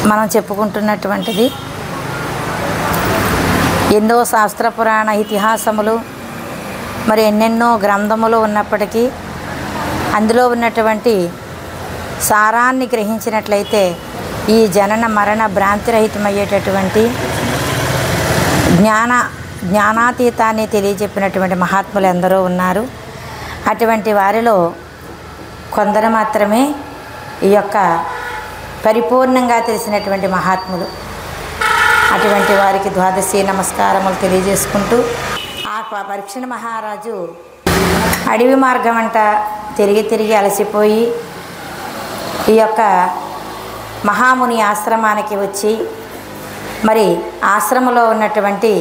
మనం చెప్పుకుంటున్నటువంటిది ఎన్నో శాస్త్ర పురాణ ఇతిహాసములు మరి ఎన్నెన్నో గ్రంథములు ఉన్నప్పటికీ అందులో ఉన్నటువంటి సారాన్ని గ్రహించినట్లయితే ఈ జనన మరణ భ్రాంతిరహితమయ్యేటటువంటి జ్ఞానాతీతాన్ని తెలియజెప్పినటువంటి మహాత్ములు ఎందరో ఉన్నారు. అటువంటి వారిలో కొందరు మాత్రమే ఈ యొక్క పరిపూర్ణంగా తెలిసినటువంటి మహాత్ములు. అటువంటి వారికి ద్వాదశి నమస్కారములు తెలియజేసుకుంటూ, ఆ పరీక్షణ మహారాజు అడవి మార్గం అంట తిరిగి అలసిపోయి ఈ యొక్క మహాముని ఆశ్రమానికి వచ్చి మరి ఆశ్రమంలో ఉన్నటువంటి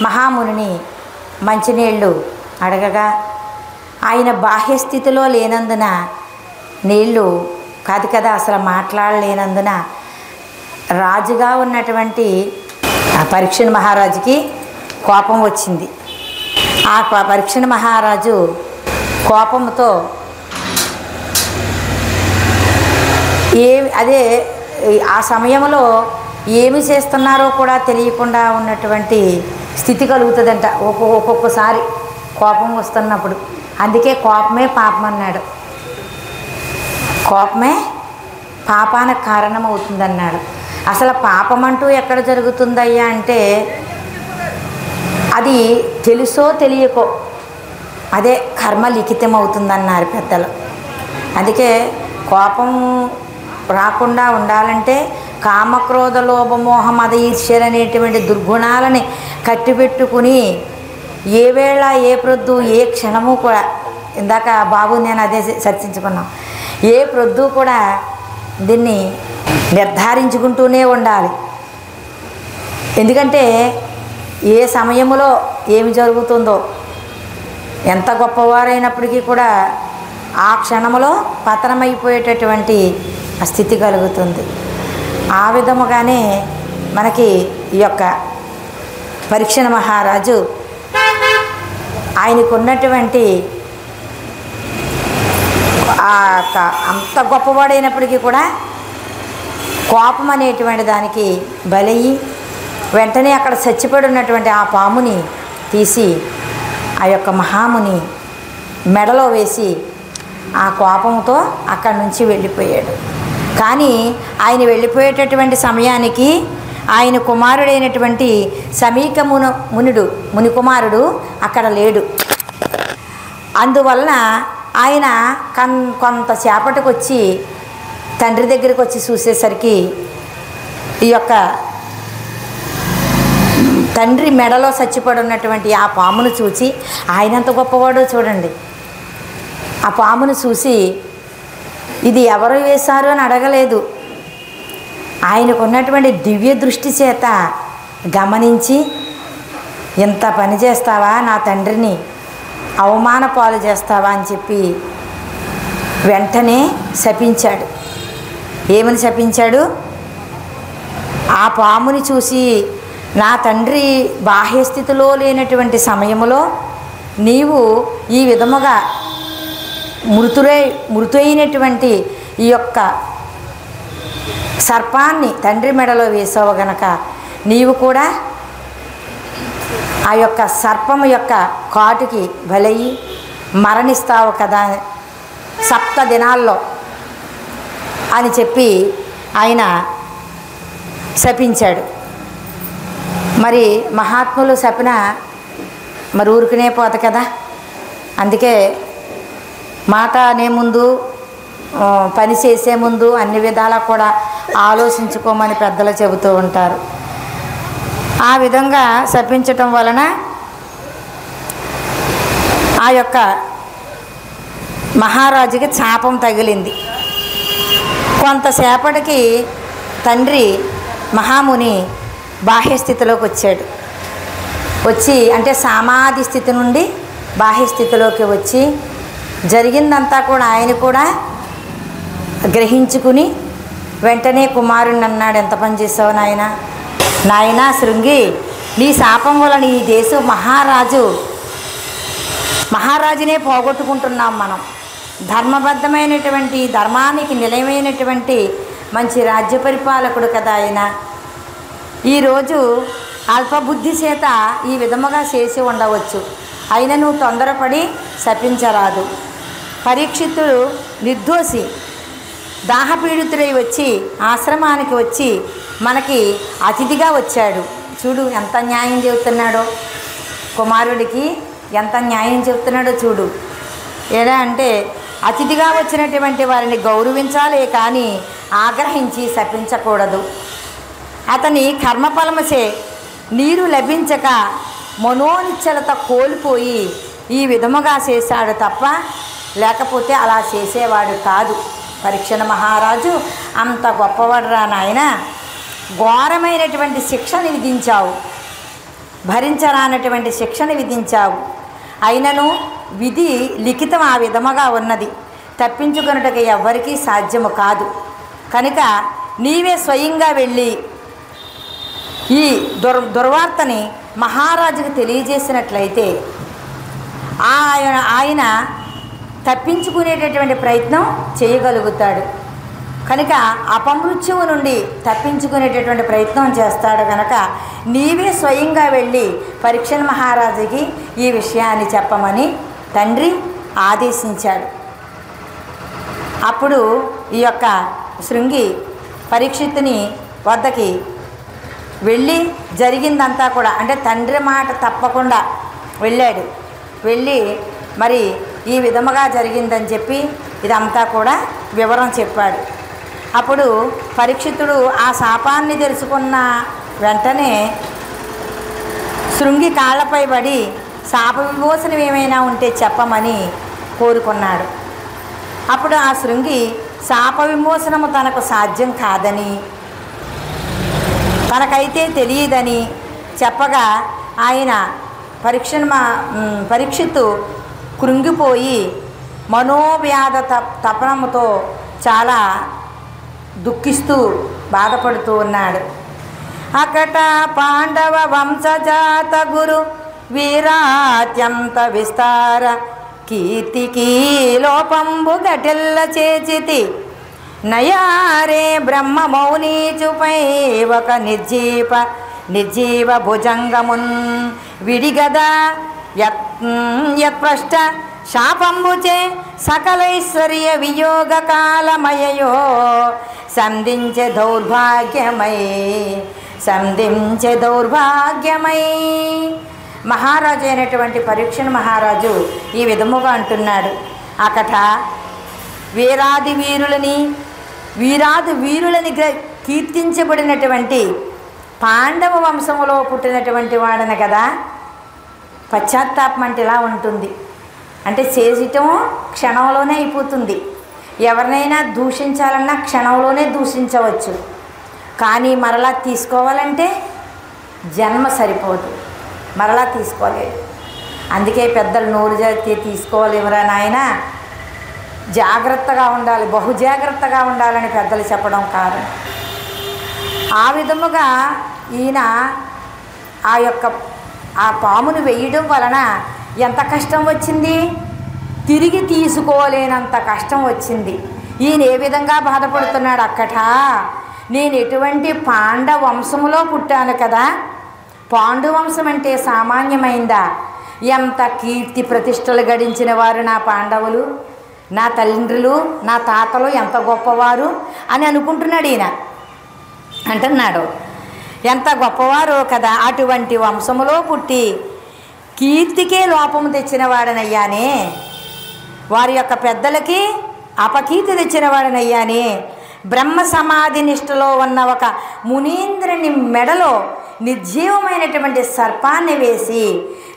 మహామునిని మంచినీళ్ళు అడగగా ఆయన బాహ్యస్థితిలో లేనందున నీళ్ళు కాదు కదా అసలు మాట్లాడలేనందున రాజుగా ఉన్నటువంటి ఆ పరీక్షణ మహారాజుకి కోపం వచ్చింది. ఆ పరీక్షణ మహారాజు కోపంతో అదే ఆ సమయంలో ఏమి చేస్తున్నారో కూడా తెలియకుండా ఉన్నటువంటి స్థితి కలుగుతుందంట ఒక్కొక్కసారి కోపం వస్తున్నప్పుడు. అందుకే కోపమే పాపం అన్నాడు. కోపమే పాపానికి కారణమవుతుందన్నాడు. అసలు పాపం అంటూ ఎక్కడ జరుగుతుందయ్యా అంటే అది తెలుసో తెలియకో అదే కర్మ లిఖితం అవుతుందన్నారు పెద్దలు. అందుకే కోపం రాకుండా ఉండాలంటే కామక్రోధ లోభమోహ మద ఈర్ష్యలు అనేటువంటి దుర్గుణాలని కట్టిపెట్టుకుని ఏ వేళ ఏ ప్రొద్దు ఏ క్షణము కూడా, ఇందాక బాబు నేను అదే చర్చించుకున్నాం, ఏ ప్రొద్దు కూడా దీన్ని నిర్ధారించుకుంటూనే ఉండాలి. ఎందుకంటే ఏ సమయంలో ఏమి జరుగుతుందో, ఎంత గొప్పవారైనప్పటికీ కూడా ఆ క్షణంలో పతనమైపోయేటటువంటి స్థితి కలుగుతుంది. ఆ విధముగానే మనకి ఈ యొక్క పరీక్షణ మహారాజు ఆయనకున్నటువంటి అంత గొప్పవాడైనప్పటికీ కూడా కోపం అనేటువంటి దానికి బలయ్యి వెంటనే అక్కడ చచ్చిపడి ఉన్నటువంటి ఆ పాముని తీసి ఆ యొక్క మహాముని మెడలో వేసి ఆ కోపంతో అక్కడి నుంచి వెళ్ళిపోయాడు. కానీ ఆయన వెళ్ళిపోయేటటువంటి సమయానికి ఆయన కుమారుడైనటువంటి సమీక ముని కుమారుడు అక్కడ లేడు. అందువలన ఆయన కొంతసేపటికి వచ్చి తండ్రి దగ్గరికి వచ్చి చూసేసరికి ఈ యొక్క తండ్రి మెడలో చచ్చిపడి ఉన్నటువంటి ఆ పామును చూసి, ఆయన ఎంత గొప్పవాడో చూడండి, ఆ పామును చూసి ఇది ఎవరు వేశారు అని అడగలేదు. ఆయనకు ఉన్నటువంటి దివ్య దృష్టి చేత గమనించి, ఇంత పని చేస్తావా, నా తండ్రిని అవమాన పాలు చేస్తావా అని చెప్పి వెంటనే శపించాడు. ఏమని శపించాడు? ఆ పాముని చూసి, నా తండ్రి బాహ్యస్థితిలో లేనటువంటి సమయంలో నీవు ఈ విధముగా మృతైనటువంటి ఈ యొక్క సర్పాన్ని తండ్రి మెడలో వేసావు గనక నీవు కూడా ఆ యొక్క సర్పము యొక్క కాటుకి బలయ్యి మరణిస్తావు కదా 7 దినాల్లో అని చెప్పి ఆయన శపించాడు. మరి మహాత్ములు శపిన మరి ఊరుకునే పోత కదా. అందుకే మాట అనే ముందు, పని చేసే ముందు అన్ని విధాలా కూడా ఆలోచించుకోమని పెద్దలు చెబుతూ ఉంటారు. ఆ విధంగా శపించటం వలన ఆ యొక్క మహారాజుకి శాపం తగిలింది. కొంతసేపటికి తండ్రి మహాముని బాహ్యస్థితిలోకి వచ్చాడు. వచ్చి అంటే సమాధి స్థితి నుండి బాహ్యస్థితిలోకి వచ్చి జరిగిందంతా కూడా ఆయన కూడా గ్రహించుకుని వెంటనే కుమారుని అన్నాడు, ఎంత పని చేసావు నాయనా శృంగి, నీ శాపం వలన ఈ దేశం మహారాజునే పోగొట్టుకుంటున్నాం మనం. ధర్మబద్ధమైనటువంటి ధర్మానికి నిలయమైనటువంటి మంచి రాజ్య పరిపాలకుడు కదా ఆయన. ఈరోజు అల్పబుద్ధి చేత ఈ విధముగా చేసి ఉండవచ్చు, అయినను తొందరపడి శపించరాదు. పరీక్షితుడు నిర్దోషి, దాహపీడితుడై వచ్చి ఆశ్రమానికి వచ్చి మనకి అతిథిగా వచ్చాడు. చూడు ఎంత న్యాయం చెబుతున్నాడో, కుమారుడికి ఎంత న్యాయం చెబుతున్నాడో చూడు. ఎలా అంటే అతిథిగా వచ్చినటువంటి వారిని గౌరవించాలే కానీ ఆగ్రహించి శపించకూడదు. అతని కర్మఫలముచే నీరు లభించక మనోనిశ్చలత కోల్పోయి ఈ విధముగా చేశాడు తప్ప లేకపోతే అలా చేసేవాడు కాదు. పరీక్షణ మహారాజు అంత గొప్పవాడురా నాయన, ఘోరమైనటువంటి శిక్షను విధించావు, భరించరానటువంటి శిక్షను విధించావు. అయినను విధి లిఖితం ఆ విధముగా ఉన్నది, తప్పించుకొనుటకు ఎవ్వరికీ సాధ్యము కాదు. కనుక నీవే స్వయంగా వెళ్ళి ఈ దుర్వార్తని మహారాజుకు తెలియజేసినట్లయితే ఆయన తప్పించుకునేటటువంటి ప్రయత్నం చేయగలుగుతాడు. కనుక అపమృత్యువు నుండి తప్పించుకునేటటువంటి ప్రయత్నం చేస్తాడు. కనుక నీవే స్వయంగా వెళ్ళి పరీక్షణ మహారాజుకి ఈ విషయాన్ని చెప్పమని తండ్రి ఆదేశించాడు. అప్పుడు ఈ యొక్క శృంగి పరీక్షిత్తుని వద్దకి వెళ్ళి జరిగిందంతా కూడా, అంటే తండ్రి మాట తప్పకుండా వెళ్ళాడు. వెళ్ళి మరి ఈ విధముగా జరిగిందని చెప్పి ఇదంతా కూడా వివరం చెప్పాడు. అప్పుడు పరీక్షితుడు ఆ శాపాన్ని తెలుసుకున్న వెంటనే శృంగి కాళ్ళపై పడి శాప విమోచనం ఏమైనా ఉంటే చెప్పమని కోరుకున్నాడు. అప్పుడు ఆ శృంగి శాప విమోచనము తనకు సాధ్యం కాదని, తనకైతే తెలియదని చెప్పగా ఆయన పరీక్షిత్తు కృంగిపోయి మనోవ్యాధ తపనముతో చాలా దుఃఖిస్తూ బాధపడుతూ ఉన్నాడు. అకట పాండవ వంశజాత గురు వీరాత్యంత విస్తార కీర్తికి లోపంబు గటిల్ల చేచితి నయారే బ్రహ్మ మౌనీచుపై ఒక నిర్జీవ భుజంగమున్ విడిగదా యత్ప్రష్ట శాపంబుచే సకలైశ్వర్య వియోగ కాలమయయో సంధించే దౌర్భాగ్యమై. మహారాజు అయినటువంటి పరీక్షణ మహారాజు ఈ విధముగా అంటున్నాడు. అకట వీరాది వీరులని కీర్తించబడినటువంటి పాండవ వంశములో పుట్టినటువంటి వాడన కదా. పశ్చాత్తాపం అంటే ఇలా ఉంటుంది, అంటే చేసేయటం క్షణంలోనే అయిపోతుంది. ఎవరినైనా దూషించాలన్నా క్షణంలోనే దూషించవచ్చు, కానీ మరలా తీసుకోవాలంటే జన్మ సరిపోదు, మరలా తీసుకోలేదు. అందుకే పెద్దలు నోరు జాతి తీసుకోలేమురా నాయన, జాగ్రత్తగా ఉండాలి, బహు జాగ్రత్తగా ఉండాలని పెద్దలు చెప్పడం కారణం. ఆ విధముగా ఈయన ఆ పామును వేయడం వలన ఎంత కష్టం వచ్చింది, తిరిగి తీసుకోలేనంత కష్టం వచ్చింది. ఈయన ఏ విధంగా బాధపడుతున్నాడు. అక్కట నేను ఎటువంటి పాండవ వంశములో పుట్టాను కదా, పాండు వంశం అంటే సామాన్యమైందా? ఎంత కీర్తి ప్రతిష్టలు గడించిన వారు నా పాండవులు, నా తండ్రులు, నా తాతలు ఎంత గొప్పవారు అని అనుకుంటున్నాడు ఈయన. అంటున్నాడు ఎంత గొప్పవారో కదా, అటువంటి వంశములో పుట్టి కీర్తికే లోపము తెచ్చిన వాడనయ్యానే, వారి యొక్క పెద్దలకి అపకీర్తి తెచ్చిన వాడనయ్యానే. బ్రహ్మ సమాధి నిష్టలో ఉన్న ఒక మునీంద్రుని మెడలో నిర్జీవమైనటువంటి సర్పాన్ని వేసి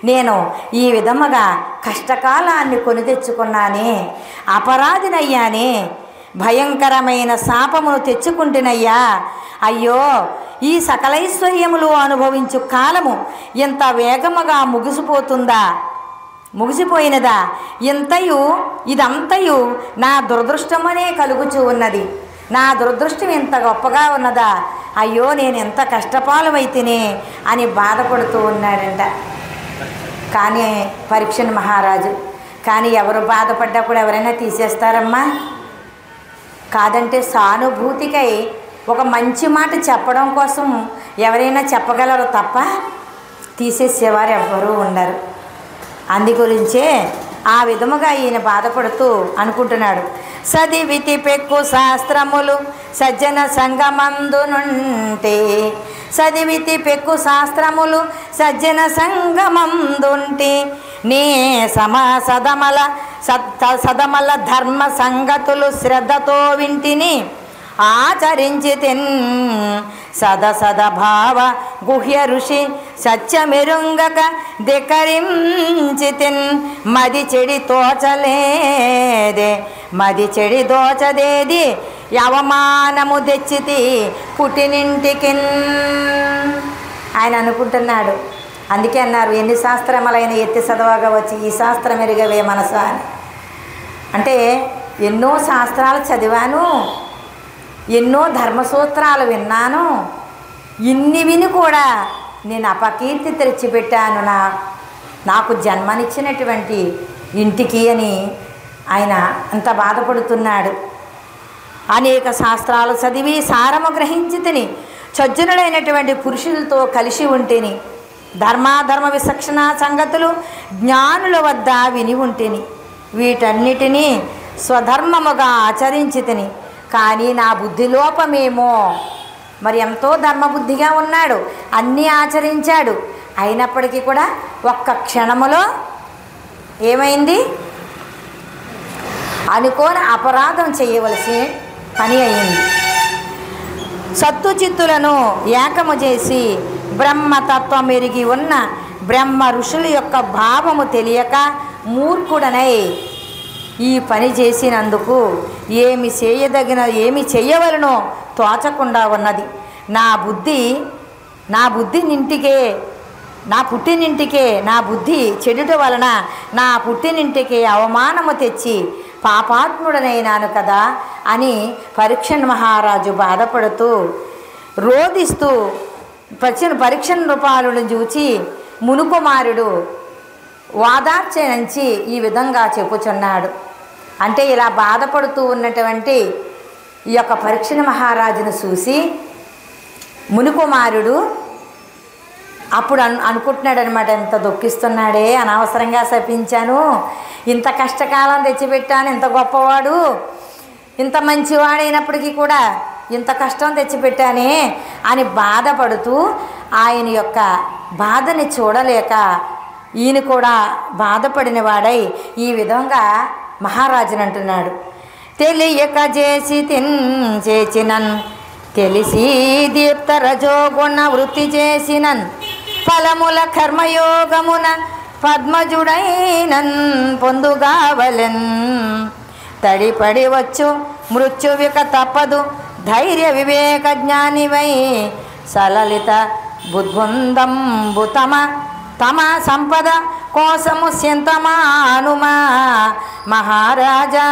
నేను ఈ విధముగా కష్టకాలాన్ని కొని తెచ్చుకున్నానే, అపరాధినయ్యానే, భయంకరమైన శాపమును తెచ్చుకుంటున్నయ్యా. అయ్యో, ఈ సకలైశ్వర్యములు అనుభవించు కాలము ఎంత వేగముగా ముగిసిపోయినదా? ఇదంతయు నా దురదృష్టమనే కలుగుచూ ఉన్నది. నా దురదృష్టం ఎంత గొప్పగా ఉన్నదా? అయ్యో, నేను ఎంత కష్టపాలమైతేనే అని బాధపడుతూ ఉన్నాడంట. కానీ పరీక్షణ మహారాజు, కానీ ఎవరు బాధపడ్డా కూడా ఎవరైనా తీసేస్తారమ్మా? కాదంటే సానుభూతికై ఒక మంచి మాట చెప్పడం కోసం ఎవరైనా చెప్పగలరు తప్ప తీసేసేవారు ఎవ్వరూ ఉండరు. అందు గురించే ఆ విధముగా ఈయన బాధపడుతూ అనుకుంటున్నాడు. సదివితి పెక్కు శాస్త్రములు సజ్జన సంగమందునుంటే, చదివితి పెక్కు శాస్త్రములు సజ్జన సంగమందుంటే, నీ సదమల ధర్మ సంగతులు శ్రద్ధతో వింటిని ఆచరించితిన్. సదభావ గుహ్య ఋషి సత్యమెరుంగక ధిక్కరించితిన్. మది చెడి దోచదేది అవమానము తెచ్చితి పుట్టినింటికిన్. ఆయన అనుకుంటున్నాడు. అందుకే అన్నారు, ఎన్ని శాస్త్రములైన ఎత్తి చదవగా వచ్చి ఈ శాస్త్రం ఎరుగవే మనసా అని. అంటే ఎన్నో శాస్త్రాలు చదివాను, ఎన్నో ధర్మసూత్రాలు విన్నాను, ఇన్ని విని కూడా నేను అపకీర్తి తెచ్చిపెట్టాను నాకు జన్మనిచ్చినటువంటి ఇంటికి అని ఆయన అంత బాధపడుతున్నాడు. అనేక శాస్త్రాలు చదివి సారము గ్రహించి తిని సజ్జనులైనటువంటి పురుషులతో కలిసి ఉంటేని, ధర్మాధర్మ విచక్షణ సంగతులు జ్ఞానుల వద్ద విని ఉంటేని, వీటన్నిటినీ స్వధర్మముగా ఆచరించి తిని, కానీ నా బుద్ధి లోపమేమో. మరి ఎంతో ధర్మబుద్ధిగా ఉన్నాడు, అన్నీ ఆచరించాడు, అయినప్పటికీ కూడా ఒక్క క్షణములో ఏమైంది? అనుకోని అపరాధం చేయవలసి పని అయింది. సత్తు చిత్తులను ఏకము చేసి బ్రహ్మతత్వం ఎరిగి ఉన్న బ్రహ్మ ఋషుల యొక్క భావము తెలియక మూర్ఖుడనై ఈ పని చేసినందుకు ఏమి చేయవలనో తోచకుండా ఉన్నది. నా పుట్టినింటికే నా బుద్ధి చెడుట వలన నా పుట్టినింటికి అవమానము తెచ్చి పాపాత్ముడనైనాను కదా అని పరీక్షణ్ మహారాజు బాధపడుతూ రోధిస్తూ పరీక్షణ్ రూపాలను చూచి మునుకుమారుడు వాదార్చనంచి ఈ విధంగా చెప్పుచున్నాడు. అంటే ఇలా బాధపడుతూ ఉన్నటువంటి ఈ యొక్క పరీక్షణ మహారాజును చూసి మునుకుమారుడు అప్పుడు అనుకుంటున్నాడు అనమాట, ఎంత దుఃఖిస్తున్నాడే, అనవసరంగా శపించాను, ఇంత కష్టకాలం తెచ్చిపెట్టాను, ఇంత గొప్పవాడు, ఇంత మంచివాడైనప్పటికీ కూడా ఇంత కష్టం తెచ్చిపెట్టానే అని బాధపడుతూ ఆయన యొక్క బాధని చూడలేక ఈయన కూడా బాధపడిన వాడై ఈ విధంగా మహారాజుని అంటున్నాడు. తెలియక చేసినన్ తెలిసి దీప్త రజోగుణ వృత్తి చేసినన్ ఫలముల కర్మయోగమున పద్మజుడైనన్ పొందుగావలెన్. తడిపడి వచ్చు మృత్యువిక తప్పదు ధైర్య వివేక జ్ఞానివై సలలిత బుద్భుందంబు తమ సంపద కోసము సింతమానుమా మహారాజా.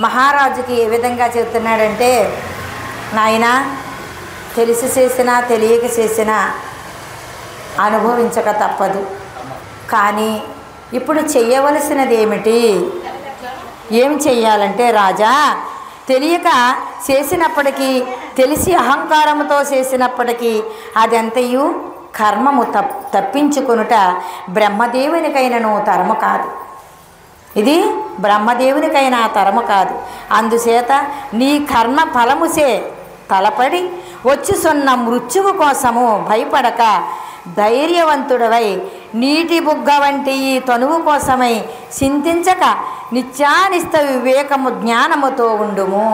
మహారాజుకి ఏ విధంగా చెప్తున్నాడంటే, నాయనా తెలిసి చేసినా తెలియక చేసినా అనుభవించక తప్పదు, కానీ ఇప్పుడు చెయ్యవలసినది ఏమిటి? ఏం చెయ్యాలంటే రాజా, తెలియక చేసినప్పటికీ తెలిసి అహంకారముతో చేసినప్పటికీ అదంతయు కర్మము తప్పించుకొనుట బ్రహ్మదేవునికైనను తరము కాదు. ఇది బ్రహ్మదేవునికైనా తరము కాదు. అందుచేత నీ కర్మ ఫలముసే తలపడి వచ్చుసున్న మృత్యువు కోసము భయపడక ధైర్యవంతుడవై నీటి బుగ్గ వంటి ఈ తనువు కోసమై చింతించక నిత్యానిస్త వివేకము జ్ఞానముతో ఉండుము.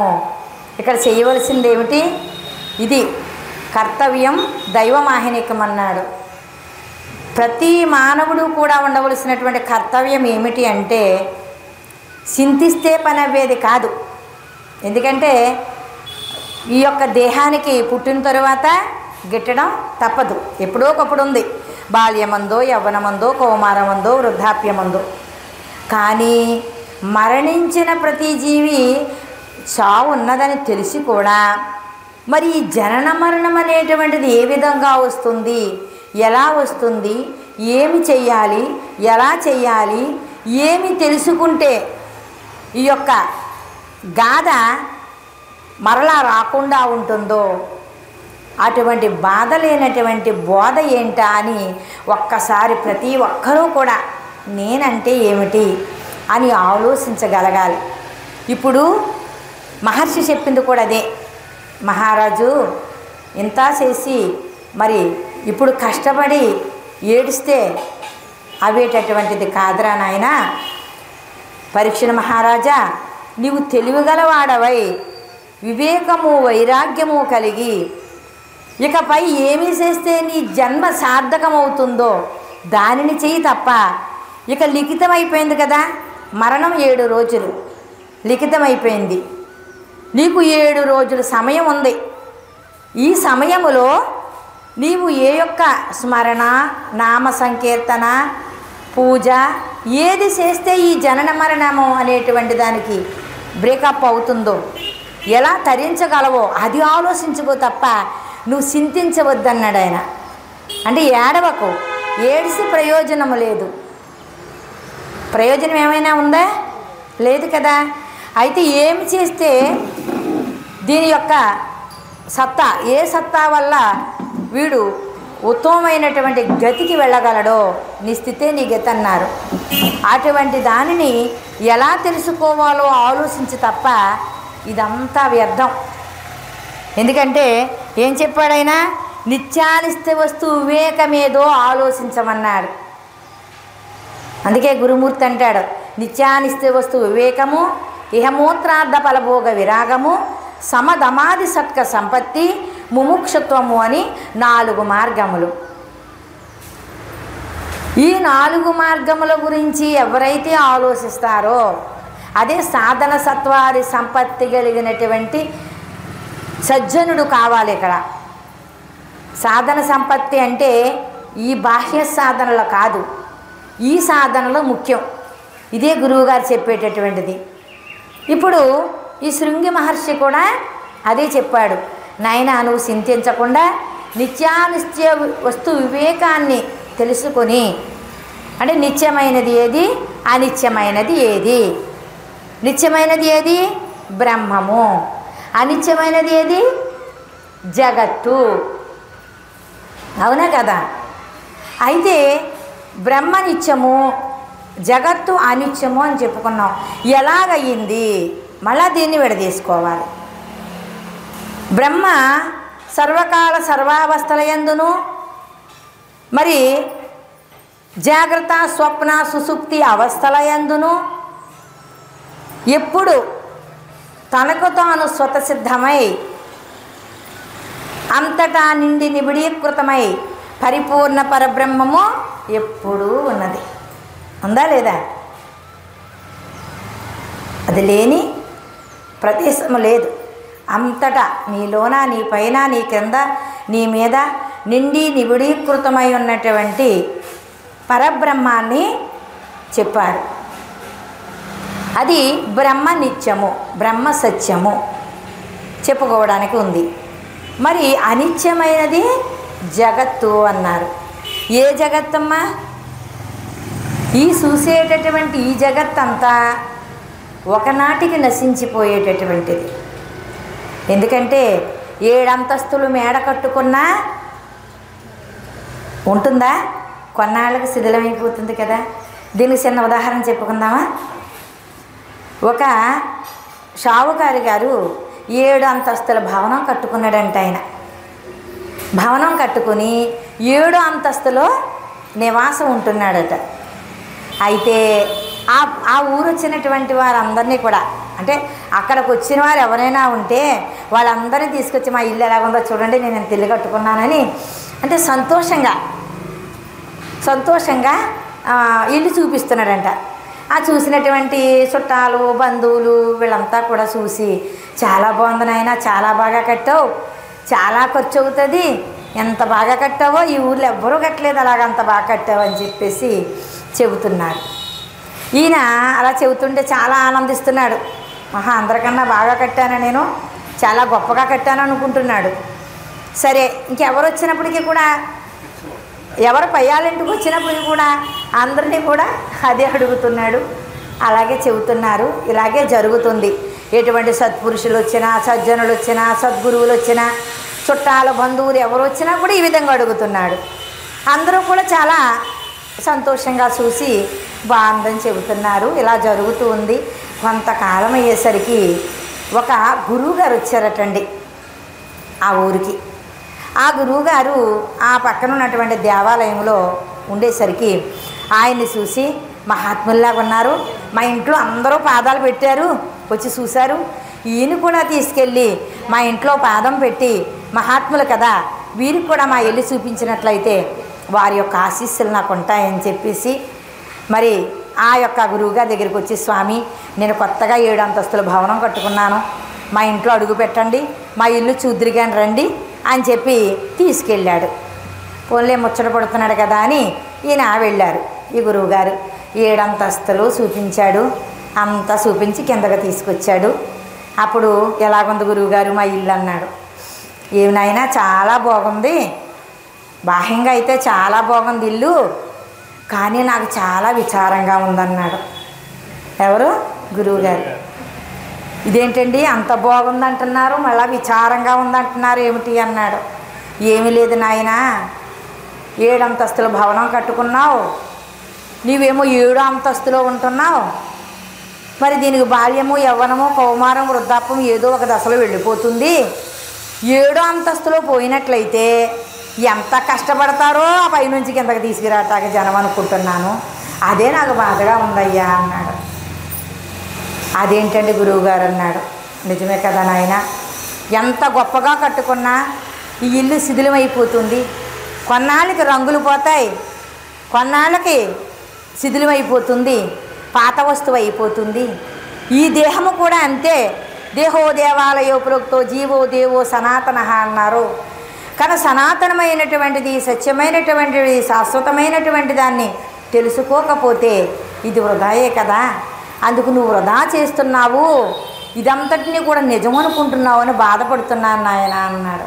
ఇక్కడ చేయవలసింది ఏమిటి? ఇది కర్తవ్యం దైవమాహినికం అన్నాడు. ప్రతి మానవుడు కూడా ఉండవలసినటువంటి కర్తవ్యం ఏమిటి అంటే, చింతిస్తే పని అవ్వేది కాదు. ఎందుకంటే ఈ యొక్క దేహానికి పుట్టిన తరువాత గిట్టడం తప్పదు, ఎప్పుడో ఒకప్పుడు ఉంది. బాల్యమందో యవ్వనమందో కౌమారమందో వృద్ధాప్యమందో. కానీ మరణించిన ప్రతి జీవి చావు ఉన్నదని తెలిసి కూడా మరి ఈ జనన మరణం అనేటువంటిది ఏ విధంగా వస్తుంది, ఎలా వస్తుంది, ఏమి చెయ్యాలి, ఎలా చెయ్యాలి, ఏమి తెలుసుకుంటే ఈ యొక్క గాథ మరలా రాకుండా ఉంటుందో అటువంటి బాధ లేనటువంటి బోధ ఏంటా అని ఒక్కసారి ప్రతి ఒక్కరూ కూడా నేనంటే ఏమిటి అని ఆలోచించగలగాలి. ఇప్పుడు మహర్షి చెప్పింది కూడా అదే. మహారాజు ఇంత చేసి మరి ఇప్పుడు కష్టపడి ఏడిస్తే అవేటటువంటిది కాదురా నాయన. పరీక్షణ మహారాజా, నీవు తెలివిగలవాడవై వివేకము వైరాగ్యము కలిగి ఇకపై ఏమి చేస్తే నీ జన్మ సార్థకమవుతుందో దానిని చెయ్యి తప్ప. ఇక లిఖితమైపోయింది కదా, మరణం 7 రోజులు లిఖితమైపోయింది. నీకు 7 రోజుల సమయం ఉంది. ఈ సమయములో నీవు ఏ యొక్క స్మరణ, నామ సంకీర్తన, పూజ ఏది చేస్తే ఈ జనన మరణము అనేటువంటి దానికి బ్రేకప్ అవుతుందో, ఎలా తరించగలవో అది ఆలోచించుకో తప్ప నువ్వు చింతించవద్దన్నాడు ఆయన. అంటే ఏడవకు, ఏడిసి ప్రయోజనము లేదు. ప్రయోజనం ఏమైనా ఉందా? లేదు కదా. అయితే ఏమి చేస్తే దీని యొక్క సత్తా, ఏ సత్తా వల్ల వీడు ఉత్తమమైనటువంటి గతికి వెళ్ళగలడో, నీ స్థితే నీ గతి అన్నారు. అటువంటి దానిని ఎలా తెలుసుకోవాలో ఆలోచించి తప్ప ఇదంతా వ్యర్థం. ఎందుకంటే ఏం చెప్పాడైనా, నిత్యానిత్య వస్తు వివేకమేదో ఆలోచించమన్నాడు. అందుకే గురుమూర్తి అంటాడు, నిత్యానిత్య వస్తు వివేకము, ఇహమూత్రార్థ ఫలభోగ విరాగము, సమధమాది సత్క సంపత్తి, ముముక్షత్వము అని 4 మార్గములు. ఈ 4 మార్గముల గురించి ఎవరైతే ఆలోచిస్తారో అదే సాధన సత్వాది సంపత్తి కలిగినటువంటి సజ్జనుడు కావాలి. ఇక్కడ సాధన సంపత్తి అంటే ఈ బాహ్య సాధనలు కాదు, ఈ సాధనలో ముఖ్యం. ఇదే గురువుగారు చెప్పేటటువంటిది. ఇప్పుడు ఈ శృంగి మహర్షి కూడా అదే చెప్పాడు. నాయన, నువ్వు చింతించకుండా నిత్యానిత్య వస్తు వివేకాన్ని తెలుసుకొని, అంటే నిత్యమైనది ఏది, అనిత్యమైనది ఏది. నిత్యమైనది ఏది? బ్రహ్మము. అనిత్యమైనది ఏది? జగత్తు. అవునా కదా. అయితే బ్రహ్మ నిత్యము, జగత్తు అనిత్యము అని చెప్పుకున్నాం. ఎలాగయ్యింది? మళ్ళా దీన్ని విడదీసుకోవాలి. బ్రహ్మ సర్వకాల సర్వావస్థల యందును, మరి జాగ్రత్త స్వప్న సుషుప్తి అవస్థల యందును ఎప్పుడు తనకు తాను స్వతసిద్ధమై అంతటా నిండి నిబిడీకృతమై పరిపూర్ణ పరబ్రహ్మము ఎప్పుడూ ఉన్నది. ఉందా లేదా? అది లేని ప్రదేశము లేదు. అంతటా నీలోన, నీ పైన, నీ కింద, నీ మీద నిండి నిబిడీకృతమై ఉన్నటువంటి పరబ్రహ్మాన్ని చెప్పారు. అది బ్రహ్మ నిత్యము, బ్రహ్మ సత్యము చెప్పుకోవడానికి ఉంది. మరి అనిత్యమైనది జగత్తు అన్నారు. ఏ జగత్తమ్మా? ఈ చూసేటటువంటి ఈ జగత్తంతా ఒకనాటికి నశించిపోయేటటువంటిది. ఎందుకంటే 7 అంతస్తులు మేడ కట్టుకున్నా ఉంటుందా? కొన్నాళ్ళకి శిథిలమైపోతుంది కదా. దీనికి చిన్న ఉదాహరణ చెప్పుకుందామా? ఒక షావుకారి గారు 7 అంతస్తుల భవనం కట్టుకున్నాడంట. ఆయన భవనం కట్టుకుని 7 అంతస్తులో నివాసం ఉంటున్నాడట. అయితే ఆ ఊరు వచ్చినటువంటి వారందరినీ కూడా, అంటే అక్కడికి వచ్చిన వారు ఎవరైనా ఉంటే వాళ్ళందరినీ తీసుకొచ్చి మా ఇల్లు ఎలాగుందో చూడండి, నేను ఇంత ఇల్లు కట్టుకున్నానని అంటే సంతోషంగా ఇల్లు చూపిస్తున్నాడంట. ఆ చూసినటువంటి చుట్టాలు, బంధువులు వీళ్ళంతా కూడా చూసి, చాలా బాగుంది నాయన, చాలా బాగా కట్టావు, చాలా ఖర్చు అవుతుంది, ఎంత బాగా కట్టావో ఈ ఊర్లో ఎవ్వరూ కట్టలేదు అలాగంత బాగా కట్టావు అని చెప్పేసి చెబుతున్నారు. ఈయన అలా చెబుతుంటే చాలా ఆనందిస్తున్నాడు. అందరికన్నా బాగా కట్టాను, నేను చాలా గొప్పగా కట్టాను అనుకుంటున్నాడు. సరే, ఇంకెవరు వచ్చినప్పటికీ కూడా, ఎవరు పయ్యాలింటికి వచ్చినప్పటికీ కూడా అందరినీ కూడా అదే అడుగుతున్నాడు, అలాగే చెబుతున్నారు. ఇలాగే జరుగుతుంది. ఎటువంటి సత్పురుషులు వచ్చినా, సజ్జనులు వచ్చినా, సద్గురువులు వచ్చినా, చుట్టాలు బంధువులు ఎవరు వచ్చినా కూడా ఈ విధంగా అడుగుతున్నాడు. అందరూ కూడా చాలా సంతోషంగా చూసి బాగుందని చెబుతున్నారు. ఇలా జరుగుతూ ఉంది. కొంతకాలం అయ్యేసరికి ఒక గురువుగారు వచ్చారటండి ఆ ఊరికి. ఆ గురువుగారు ఆ పక్కన ఉన్నటువంటి దేవాలయంలో ఉండేసరికి ఆయన్ని చూసి, మహాత్ముల్లాగా ఉన్నారు, మా ఇంట్లో అందరూ పాదాలు పెట్టారు, వచ్చి చూశారు, ఈయన కూడా తీసుకెళ్ళి మా ఇంట్లో పాదం పెట్టి, మహాత్ములు కదా, వీరికి కూడా మా ఇల్లు చూపించినట్లయితే వారి యొక్క ఆశీస్సులు నాకు ఉంటాయని చెప్పేసి మరి ఆ యొక్క గురువుగారి దగ్గరికి వచ్చి, స్వామి నేను కొత్తగా 7 అంతస్తుల భవనం కట్టుకున్నాను, మా ఇంట్లో అడుగు పెట్టండి, మా ఇల్లు చూద్దురుగాని రండి అని చెప్పి తీసుకెళ్ళాడు. పోన్లే ముచ్చట పడుతున్నాడు కదా అని ఈయన వెళ్ళారు. ఈ గురువుగారు 7 అంతస్తులు చూపించాడు. అంతా చూపించి కిందగా తీసుకొచ్చాడు. అప్పుడు ఎలాగుంది గురువుగారు మా ఇల్లు అన్నాడు. ఏమి నాయనా చాలా బాగుంది, బాహ్యంగా అయితే చాలా బాగుంది ఇల్లు, కానీ నాకు చాలా విచారంగా ఉందన్నాడు. ఎవరు? గురువుగారు. ఇదేంటండి అంత బాగుందంటున్నారు, మళ్ళీ విచారంగా ఉందంటున్నారు ఏమిటి అన్నాడు. ఏమీ లేదు నాయనా, 7 అంతస్తుల భవనం కట్టుకున్నావు, నీవేమో 7వ అంతస్తులో ఉంటున్నావు, మరి దీనికి బాల్యము, యవ్వనము, కౌమారం, వృద్ధాప్యం ఏదో ఒక దశలో వెళ్ళిపోతుంది. 7వ అంతస్తులో పోయినట్లయితే ఎంత కష్టపడతారో ఆ పైనుంచి కిందకి తీసుకురాటాక జనం అనుకుంటున్నాను, అదే నాకు బాధగా ఉందయ్యా అన్నాడు. అదేంటండి గురువుగారు అన్నాడు. నిజమే కదా నాయన, ఎంత గొప్పగా కట్టుకున్నా ఈ ఇల్లు శిథిలమైపోతుంది, కొన్నాళ్ళకి రంగులు పోతాయి, కొన్నాళ్ళకి శిథిలమైపోతుంది, పాత వస్తువు అయిపోతుంది. ఈ దేహము కూడా అంతే, దేహో దేవాలయో ప్రోక్తో జీవో దేవో సనాతన అన్నారు. కానీ సనాతనమైనటువంటిది, సత్యమైనటువంటిది, శాశ్వతమైనటువంటి దాన్ని తెలుసుకోకపోతే ఇది వృధాయే కదా, అందుకు నువ్వు వృధా చేస్తున్నావు, ఇదంతటినీ కూడా నిజం అనుకుంటున్నావు అని బాధపడుతున్నాను నాయన అన్నాడు.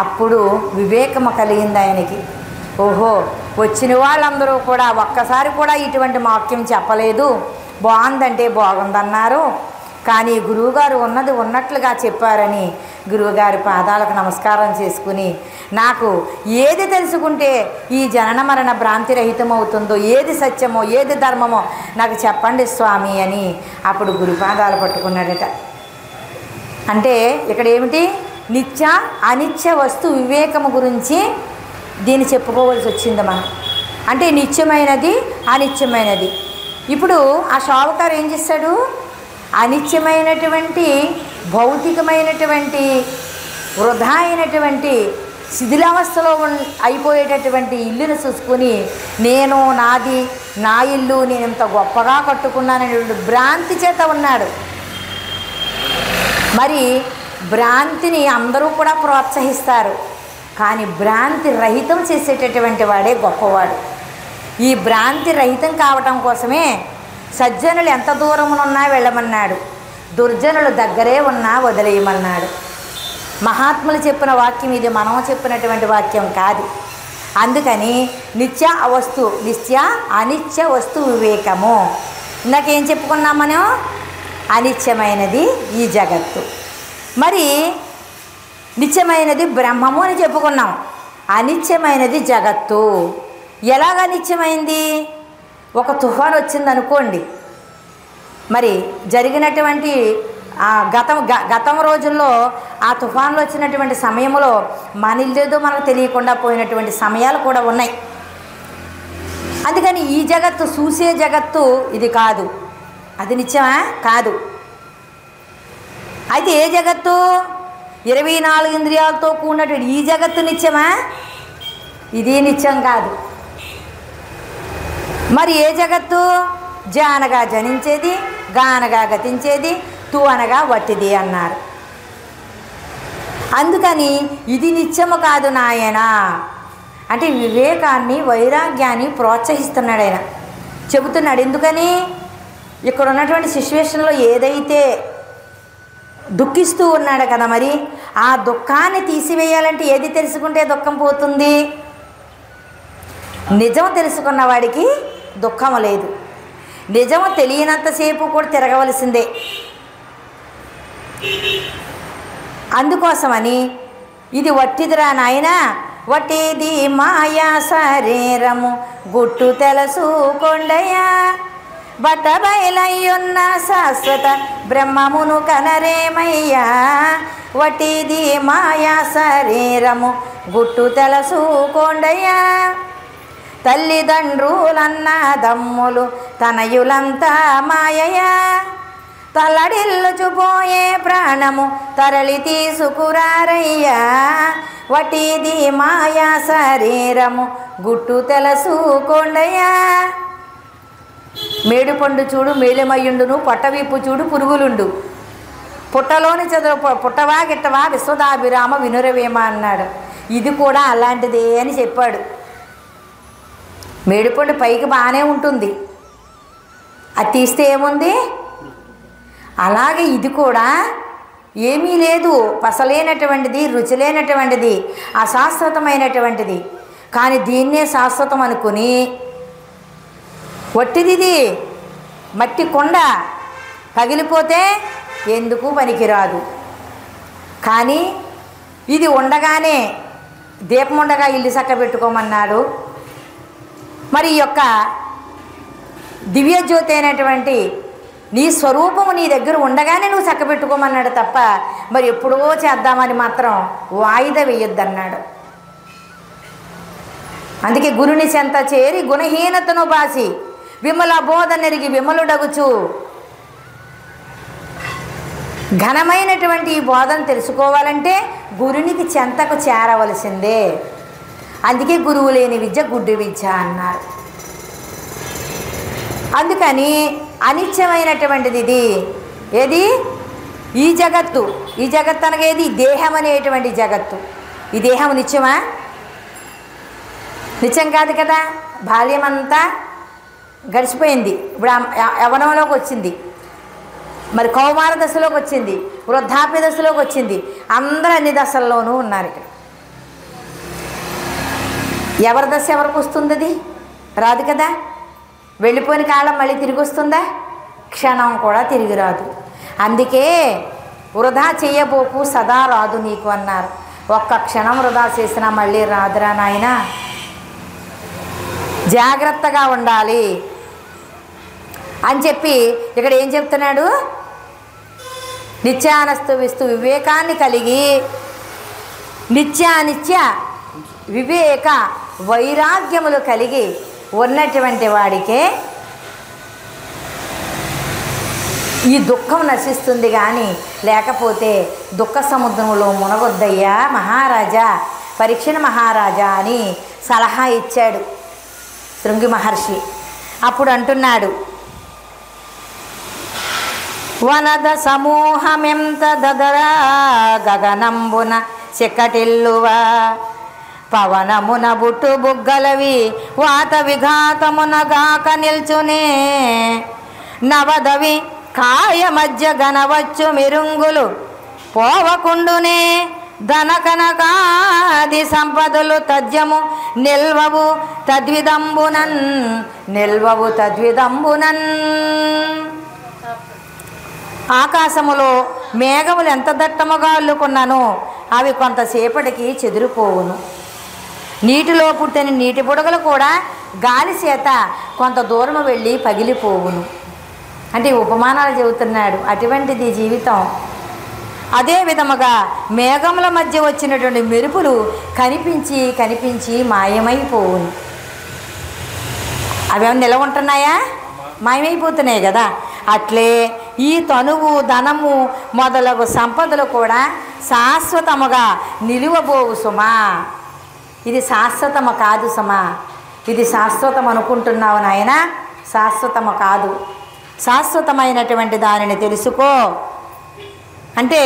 అప్పుడు వివేకము కలిగింది ఆయనకి. ఓహో, వచ్చిన వాళ్ళందరూ కూడా ఒక్కసారి కూడా ఇటువంటి వాక్యం చెప్పలేదు, బాగుందంటే బాగుందన్నారు, కానీ గురువుగారు ఉన్నది ఉన్నట్లుగా చెప్పారని గురువుగారి పాదాలకు నమస్కారం చేసుకుని, నాకు ఏది తెలుసుకుంటే ఈ జనన మరణ భ్రాంతి రహితమవుతుందో, ఏది సత్యమో ఏది ధర్మమో నాకు చెప్పండి స్వామి అని అప్పుడు గురుపాదాలు పట్టుకున్నాడట. అంటే ఇక్కడ ఏమిటి? నిత్య అనిత్య వస్తు వివేకము గురించి దీన్ని చెప్పుకోవాల్సి వచ్చింది మనం. అంటే నిత్యమైనది, అనిత్యమైనది. ఇప్పుడు ఆ షావుకారు ఏం చేస్తాడు? అనిత్యమైనటువంటి, భౌతికమైనటువంటి, వృధా అయినటువంటి, శిథిలావస్థలో అయిపోయేటటువంటి ఇల్లును చూసుకొని, నేను నాది, నా ఇల్లు, నేను ఇంత గొప్పగా కట్టుకున్నాననేటువంటి భ్రాంతి చేత ఉన్నాడు. మరి భ్రాంతిని అందరూ కూడా ప్రోత్సహిస్తారు, కానీ భ్రాంతి రహితం చేసేటటువంటి వాడే గొప్పవాడు. ఈ భ్రాంతి రహితం కావటం కోసమే సజ్జనులు ఎంత దూరమునున్నా వెళ్ళమన్నాడు, దుర్జనులు దగ్గరే ఉన్నా వదిలేయమన్నాడు. మహాత్ములు చెప్పిన వాక్యం ఇది, మనం చెప్పినటువంటి వాక్యం కాదు. అందుకని నిత్య అనిత్య వస్తు వివేకము. ఇందాకేం చెప్పుకున్నాం మనం? అనిత్యమైనది ఈ జగత్తు, మరి నిత్యమైనది బ్రహ్మము అని చెప్పుకున్నాం. అనిత్యమైనది జగత్తు. ఎలాగ నిత్యమైంది? ఒక తుఫాను వచ్చిందనుకోండి, మరి జరిగినటువంటి గతం రోజుల్లో ఆ తుఫాన్లు వచ్చినటువంటి సమయంలో మన ఇల్లేదో మనకు తెలియకుండా పోయినటువంటి సమయాలు కూడా ఉన్నాయి. అందుకని ఈ జగత్తు, చూసే జగత్తు ఇది కాదు, అది నిత్యమా? కాదు. అయితే ఏ జగత్తు? 24 ఇంద్రియాలతో కూడినటువంటి ఈ జగత్తు నిత్యమా? ఇది నిత్యం కాదు. మరి ఏ జగత్తు? జ అనగా జనించేది, గా అనగా గతించేది, తు అనగా వట్టిది అన్నారు. అందుకని ఇది నిత్యము కాదు నాయన అంటే వివేకాన్ని, వైరాగ్యాన్ని ప్రోత్సహిస్తున్నాడు ఆయన, చెబుతున్నాడు. ఎందుకని? ఇక్కడ ఉన్నటువంటి సిచ్యువేషన్లో ఏదైతే దుఃఖిస్తూ ఉన్నాడు కదా, మరి ఆ దుఃఖాన్ని తీసివేయాలంటే ఏది తెలుసుకుంటే దుఃఖం పోతుంది? నిజం తెలుసుకున్న వాడికి దుఃఖము లేదు. నిజము తెలియనంతసేపు కూడా తిరగవలసిందే. అందుకోసమని ఇది వట్టిదిరా నాయన, వట్టిది మాయా శరీరము గుట్టు తెలుసుకోండయ్యా, బట్టబయలయ్యున్న శాశ్వత బ్రహ్మమును కనరేమయ్యా, వట్టిది మాయా శరీరము గుట్టు తెలుసుకోండయ్యా, తల్లిదండ్రులన్న దమ్ములు తనయులంతా మాయయా, తల్లడిల్లుచుపోయే ప్రాణము తరలి తీసుకురారయ్యా, వటిది మాయా శరీరము గుట్టు తెలుసుకోండయ్యా. మేడుపండు చూడు మేలిమయ్యుండును, పొట్టవీపు చూడు పురుగులుండు, పుట్టలోని చదువు పుట్టవా గిట్టవా విశ్వదాభిరామ వినురవేమ అన్నాడు. ఇది కూడా అలాంటిదే అని చెప్పాడు. మేడిపండు పైకి బాగానే ఉంటుంది, అది తీస్తే ఏముంది, అలాగే ఇది కూడా ఏమీ లేదు, పసలేనటువంటిది, రుచి లేనటువంటిది, అశాశ్వతమైనటువంటిది. కానీ దీన్నే శాశ్వతం అనుకుని వట్టిది మట్టి కొండ పగిలిపోతే ఎందుకు పనికిరాదు. కానీ ఇది ఉండగానే దీపం ఉండగా ఇల్లు చక్క పెట్టుకోమన్నాడు. మరి ఈ యొక్క దివ్యజ్యోతి అయినటువంటి నీ స్వరూపము నీ దగ్గర ఉండగానే నువ్వు చక్కబెట్టుకోమన్నాడు తప్ప మరి ఎప్పుడో చేద్దామని మాత్రం వాయిదా వేయొద్దన్నాడు. అందుకే గురుని చెంత చేరి గుణహీనతను బాసి విమల బోధ నెరిగి విమలుడగుచు, ఘనమైనటువంటి ఈ బోధన తెలుసుకోవాలంటే గురునికి చెంతకు చేరవలసిందే. అందుకే గురువు లేని విద్య గుడ్డి విద్య అన్నారు. అందుకని అనిత్యమైనటువంటిది ఇది. ఏది? ఈ జగత్తు. ఈ జగత్తు అనగా ఏది? దేహం అనేటువంటి జగత్తు. ఈ దేహం నిత్యమా? నిత్యం కాదు కదా. బాల్యమంతా గడిచిపోయింది, ఇప్పుడు యవనంలోకి వచ్చింది, మరి కౌమార దశలోకి వచ్చింది, వృద్ధాప్య దశలోకి వచ్చింది. అందరూ అన్ని దశల్లోనూ ఉన్నారు. ఇక్కడ ఎవరి దశ ఎవరికి వస్తుంది? అది రాదు కదా. వెళ్ళిపోయిన కాలం మళ్ళీ తిరిగి వస్తుందా? క్షణం కూడా తిరిగి రాదు. అందుకే వృధా చేయబోకు, సదా రాదు నీకు అన్నారు. ఒక్క క్షణం వృధా చేసినా మళ్ళీ రాదురా నాయన. జాగ్రత్తగా ఉండాలి అని చెప్పి ఇక్కడ ఏం చెప్తున్నాడు? నిత్యానస్తు విస్తు వివేకాన్ని కలిగి నిత్యానిత్య వివేక వైరాగ్యములు కలిగి ఉన్నటువంటి వాడికే ఈ దుఃఖం నశిస్తుంది. కానీ లేకపోతే దుఃఖ సముద్రంలో మునగొద్దయ్యా మహారాజా, పరీక్షణ మహారాజా అని సలహా ఇచ్చాడు శృంగి మహర్షి. అప్పుడు అంటున్నాడు, వనద సమూహమెంత దదరా గగనంబున చిక్కటిల్లువా, పవనమున బుట్టు బుగ్గలవి వాత విఘాతమునగాక నిల్చునే, నవదవి కాయ మధ్య గనవచ్చు మిరుంగులు పోవకుండునే, ధనకనకాది సంపదలు తజ్యము నిల్వవు తద్విదంబునన్, నిల్వవు తద్విదంబునన్. ఆకాశములో మేఘములు ఎంత దట్టముగా అల్లుకున్నానో అవి కొంతసేపటికి చెదిరిపోవును. నీటిలో పుట్టిన నీటి బుడగలు కూడా గాలి చేత కొంత దూరం వెళ్ళి పగిలిపోవును. అంటే ఉపమానాలు చెబుతున్నాడు. అటువంటిది జీవితం. అదే విధముగా మేఘముల మధ్య వచ్చినటువంటి మెరుపులు కనిపించి కనిపించి మాయమైపోవును. అవేమన్నా నిలవ ఉంటున్నాయా? మాయమైపోతున్నాయి కదా. అట్లే ఈ తనువు ధనము మొదలగు సంపదలు కూడా శాశ్వతముగా నిలువబోవు సుమా. ఇది శాశ్వతము కాదు సుమా. ఇది శాశ్వతం అనుకుంటున్నావు నాయన, శాశ్వతము కాదు. శాశ్వతమైనటువంటి దానిని తెలుసుకో అంటే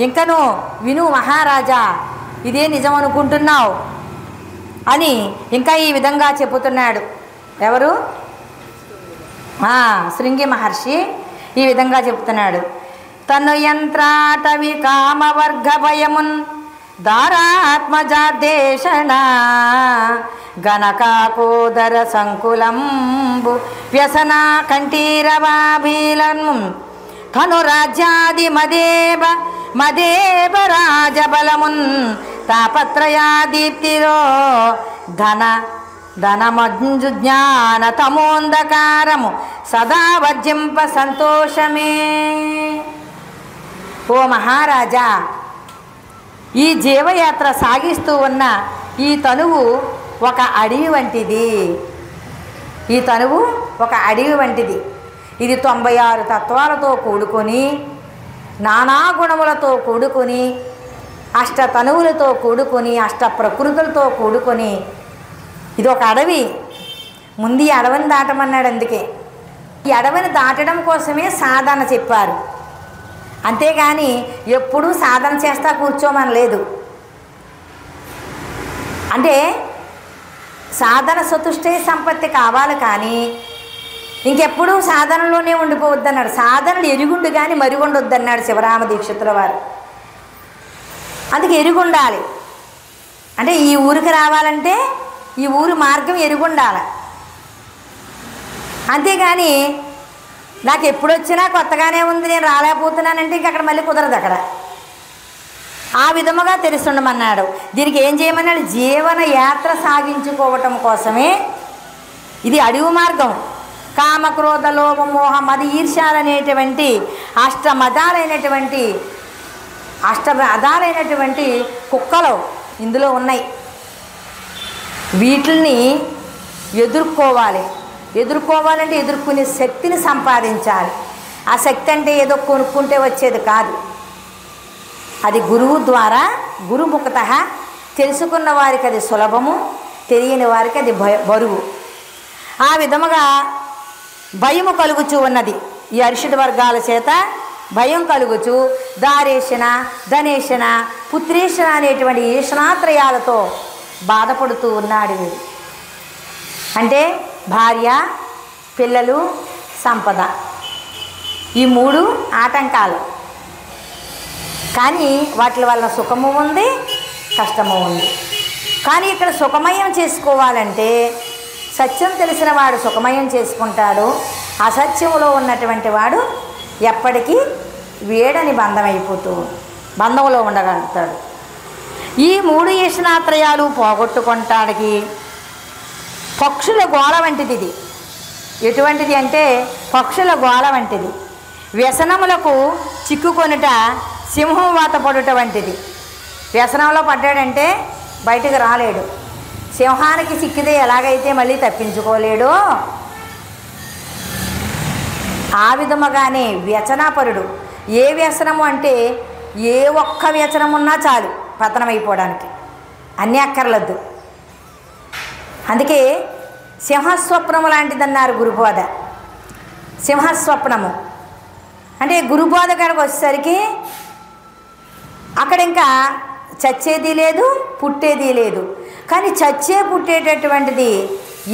ఇంకను విను మహారాజా, ఇదే నిజం అనుకుంటున్నావు అని ఇంకా ఈ విధంగా చెబుతున్నాడు. ఎవరు? శృంగి మహర్షి ఈ విధంగా చెప్తున్నాడు. తను యంత్రాటవి కామవర్గ భయమున్ దారాత్మజాదేశణ గణకాకోదర సంకులంబు వ్యసన కంఠీరవాభీలను తను రాజ్యాది మదేవ రాజబలమున్ తాపత్రయాదీప్తిలో ధనమంజు జ్ఞాన తమోంధకారము సదా వర్జింప సంతోషమే. ఓ మహారాజా, ఈ జీవయాత్ర సాగిస్తూ ఉన్న ఈ తనువు ఒక అడవి వంటిది. ఈ తనువు ఒక అడవి వంటిది. ఇది 96 తత్వాలతో కూడుకొని, నానా గుణములతో కూడుకొని, అష్ట తనువులతో కూడుకొని, అష్ట ప్రకృతులతో కూడుకొని ఇది ఒక అడవి. ముందు ఈ అడవిని దాటమన్నాడు. అందుకే ఈ అడవిని దాటడం కోసమే సాధన చెప్పారు. అంతేగాని ఎప్పుడూ సాధన చేస్తా కూర్చోమనలేదు. అంటే సాధన చతుష్టయ సంపత్తి కావాలి, కానీ ఇంకెప్పుడూ సాధనలోనే ఉండిపోవద్దన్నాడు. సాధనలు ఎరుగుండు కానీ మరిగొండొద్దన్నాడు శివరామ దీక్షితుల వారు. అందుకే ఎరుగుండాలి. అంటే ఈ ఊరికి రావాలంటే ఈ ఊరి మార్గం ఎరుగుండాలి. అంతేగాని నాకు ఎప్పుడొచ్చినా కొత్తగానే ఉంది, నేను రాలేకపోతున్నానంటే ఇంక అక్కడ మళ్ళీ కుదరదు. అక్కడ ఆ విధముగా తెలుస్తుండమన్నాడు. దీనికి ఏం చేయమన్నాడు? జీవన యాత్ర సాగించుకోవటం కోసమే ఇది అడవి మార్గం. కామక్రోధ లోభ మోహ మది ఈర్ష్యాలనేటువంటి అష్టమదాలైనటువంటి కుక్కలు ఇందులో ఉన్నాయి. వీటిని ఎదుర్కోవాలంటే ఎదుర్కొనే శక్తిని సంపాదించాలి. ఆ శక్తి అంటే ఏదో కొనుక్కుంటే వచ్చేది కాదు. అది గురువు ద్వారా గురుముఖత తెలుసుకున్న వారికి అది సులభము, తెలియని వారికి అది బరువు. ఆ విధముగా భయము కలుగుచూ ఉన్నది. ఈ అరిషడ్ వర్గాల చేత భయం కలుగుచూ దారేషణ, ధనేషణ, పుత్రేషణ అనేటువంటి ఈషణాత్రయాలతో బాధపడుతూ ఉన్నాడు. అంటే భార్య, పిల్లలు, సంపద, ఈ 3 ఆటంకాలు. కానీ వాటి వల్ల సుఖము ఉంది, కష్టము ఉంది. కానీ ఇక్కడ సుఖమయం చేసుకోవాలంటే సత్యం తెలిసిన వాడు సుఖమయం చేసుకుంటాడు. అసత్యములో ఉన్నటువంటి వాడు ఎప్పటికీ వేడని బంధంలో ఉండగలుగుతాడు. ఈ 3 ఈషణాత్రయాలు పోగొట్టుకుంటానికి పక్షుల గోళ వంటిది ఇది. ఎటువంటిది అంటే పక్షుల గోళ వంటిది. వ్యసనములకు చిక్కుకొనుట సింహం వాత పడుట వంటిది. వ్యసనంలో పడ్డాడంటే బయటకు రాలేడు. సింహానికి చిక్కితే ఎలాగైతే మళ్ళీ తప్పించుకోలేడో ఆ విధముగానే వ్యసనాపరుడు. ఏ వ్యసనము అంటే ఏ ఒక్క వ్యసనం ఉన్నా చాలు పతనమైపోవడానికి, అన్నీ అక్కర్లొద్దు. అందుకే సింహస్వప్నము లాంటిదన్నారు గురుబోధ. సింహస్వప్నము అంటే గురుబోధ కాడికి వచ్చేసరికి అక్కడ ఇంకా చచ్చేది లేదు, పుట్టేది లేదు. కానీ పుట్టేటటువంటిది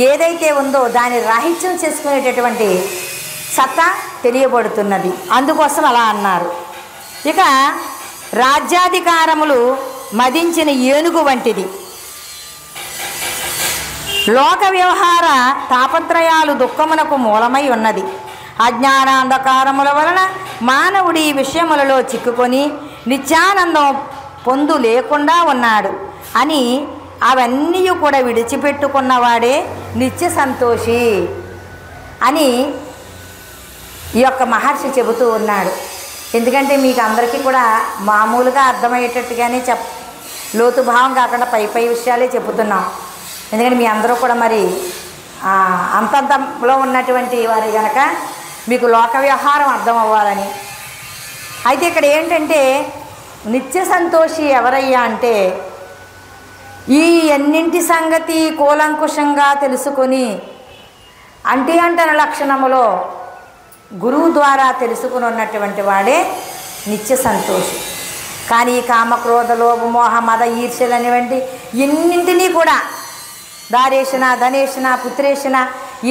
ఏదైతే ఉందో దాన్ని రాహిత్యం చేసుకునేటటువంటి సత్తా తెలియబడుతున్నది. అందుకోసం అలా అన్నారు. ఇక రాజ్యాధికారములు మదించిన ఏనుగు వంటిది. లోక వ్యవహార తాపత్రయాలు దుఃఖమునకు మూలమై ఉన్నది. అజ్ఞానాంధకారముల వలన మానవుడి విషయములలో చిక్కుకొని నిత్యానందం పొందు లేకుండా ఉన్నాడు అని అవన్నీ కూడా విడిచిపెట్టుకున్నవాడే నిత్య సంతోషి అని ఈ యొక్క మహర్షి చెబుతూ ఉన్నాడు. ఎందుకంటే మీకు అందరికీ కూడా మామూలుగా అర్థమయ్యేటట్టుగానే లోతు భావం కాకుండా పై విషయాలే చెబుతున్నాం. ఎందుకంటే మీ అందరూ కూడా మరి అంతంతంలో ఉన్నటువంటి వారి కనుక మీకు లోక వ్యవహారం అర్థం అవ్వాలని. అయితే ఇక్కడ ఏంటంటే నిత్య సంతోషి ఎవరయ్యా అంటే ఈ అన్నింటి సంగతి కూలంకుషంగా తెలుసుకొని అంటన లక్షణములో గురువు ద్వారా తెలుసుకుని ఉన్నటువంటి వాడే నిత్య సంతోషి. కానీ కామక్రోధ లోభ మోహ మద ఈర్ష్యలు అనేవంటి ఎన్నింటినీ కూడా దారేషణ, ధనేషణ, పుత్రేషణ,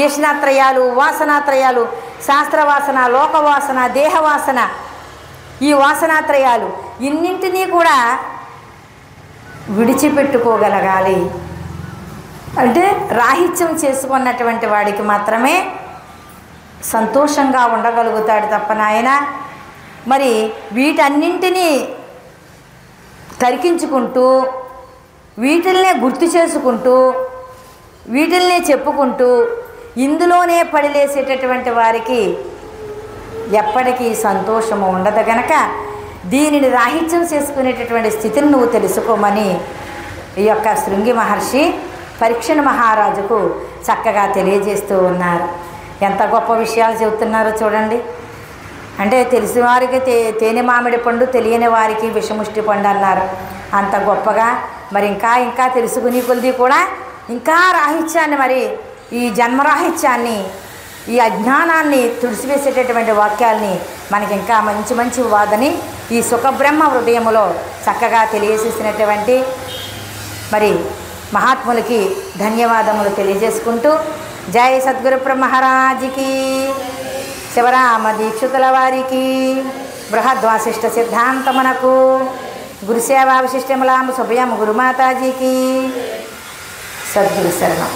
ఈషణాత్రయాలు, వాసనాత్రయాలు, శాస్త్రవాసన, లోకవాసన, దేహవాసన, ఈ వాసనాత్రయాలు ఇన్నింటినీ కూడా విడిచిపెట్టుకోగలగాలి. అంటే రాహిత్యం చేసుకున్నటువంటి వాడికి మాత్రమే సంతోషంగా ఉండగలుగుతాడు తప్ప నాయన మరి వీటన్నింటినీ తరికించుకుంటూ, వీటిల్నే గుర్తు చేసుకుంటూ, వీటిల్నే చెప్పుకుంటూ ఇందులోనే పడిలేసేటటువంటి వారికి ఎప్పటికీ సంతోషము ఉండదు గనక దీనిని రాహిత్యం చేసుకునేటటువంటి స్థితిని నువ్వు తెలుసుకోమని ఈ యొక్క శృంగి మహర్షి పరీక్షణ మహారాజుకు చక్కగా తెలియజేస్తూ ఉన్నారు. ఎంత గొప్ప విషయాలు చెబుతున్నారో చూడండి. అంటే తెలిసిన వారికి తేనె మామిడి పండు, తెలియని వారికి విషముష్టి పండు అన్నారు. అంత గొప్పగా మరి ఇంకా తెలుసుకుని కొద్ది కూడా ఇంకా రాహిత్యాన్ని, మరి ఈ జన్మరాహిత్యాన్ని, ఈ అజ్ఞానాన్ని తుడిసివేసేటటువంటి వాక్యాల్ని మనకి ఇంకా మంచి మంచి వాదని ఈ సుఖబ్రహ్మ హృదయములో చక్కగా తెలియజేసినటువంటి మరి మహాత్ములకి ధన్యవాదములు తెలియజేసుకుంటూ, జై సద్గురు బ్రహ్మరాజుకి, శివరామ దీక్షితుల వారికి, బృహద్వాసిష్ట సిద్ధాంతమునకు, గురుసేవా విశిష్టములాము శుభయం గురుమాతాజీకి, సద్గురు శరణం.